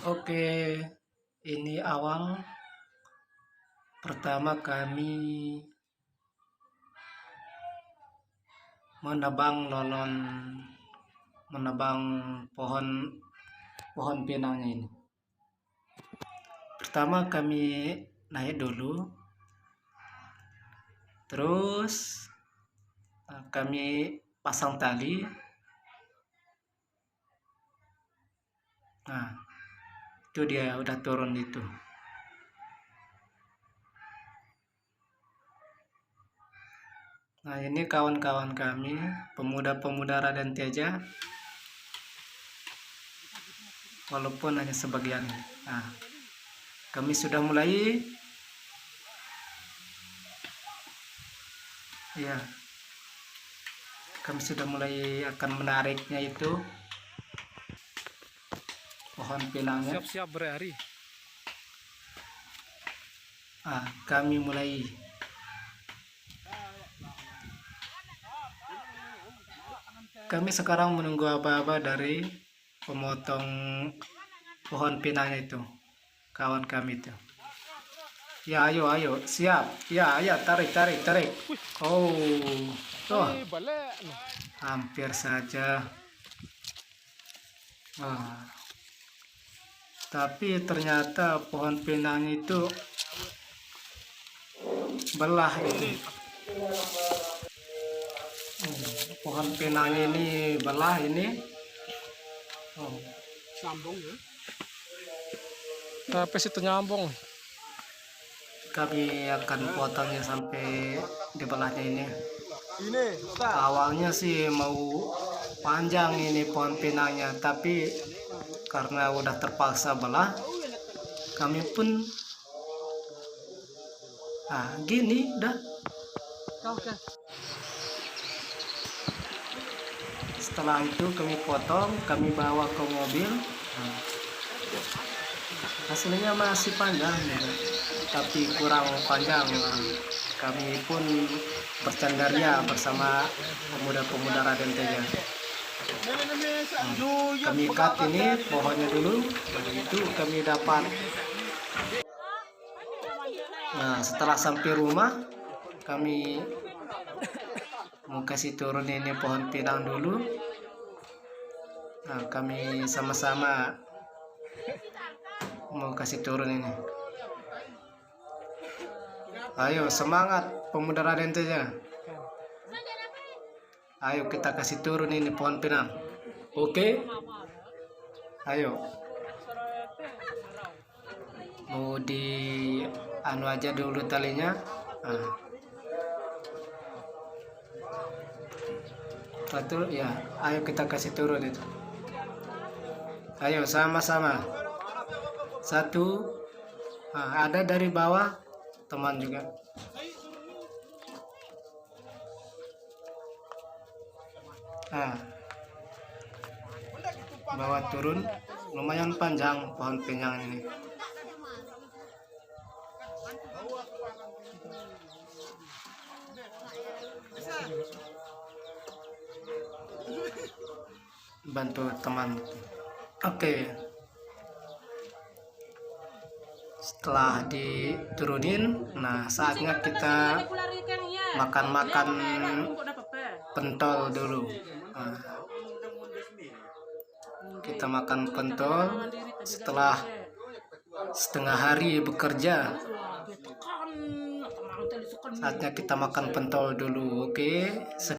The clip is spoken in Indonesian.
Oke, ini awal pertama kami menebang pohon pinangnya ini. Pertama kami naik dulu, terus kami pasang tali. Nah, itu dia udah turun itu. Nah, ini kawan-kawan kami, pemuda-pemuda Raden Teja, walaupun hanya sebagian. Nah, kami sudah mulai. Ya, kami sudah mulai akan menariknya itu pohon pinangnya. Siap-siap berhari. Kami mulai. Kami sekarang menunggu aba-aba dari pemotong pohon pinangnya itu, kawan kami itu. Ya, ayo, siap. Ya, tarik. Oh, tuh, hampir saja. Tapi ternyata pohon pinang itu belah ini. Pohon pinang ini belah ini. Sambung ya. Tapi situ nyambung. Kami akan potongnya sampai di belahnya ini. Awalnya sih mau panjang ini pohon pinangnya, tapi karena udah terpaksa belah, kami pun gini dah. Setelah itu kami potong, kami bawa ke mobil. Hasilnya masih panjang ya, tapi kurang panjang. Kami pun bercandaria bersama pemuda-pemuda Raden Teja. Kami cut ini pohonnya dulu, itu kami dapat. Nah, setelah sampai rumah, kami mau kasih turun ini pohon pinang dulu. Nah, kami sama-sama mau kasih turun ini. Ayo semangat pemuda Raden Teja. Ayo kita kasih turun ini pohon pinang. Oke? Ayo. Mau di aja dulu talinya. Satu ya, ayo kita kasih turun itu. Ayo sama-sama. Satu. Ada dari bawah teman juga. Bawa turun, lumayan panjang pohon pinang ini. Bantu teman. Oke. Setelah diturunin, nah saatnya kita makan pentol dulu. Kita makan pentol setelah setengah hari bekerja. Saatnya kita makan pentol dulu. Oke.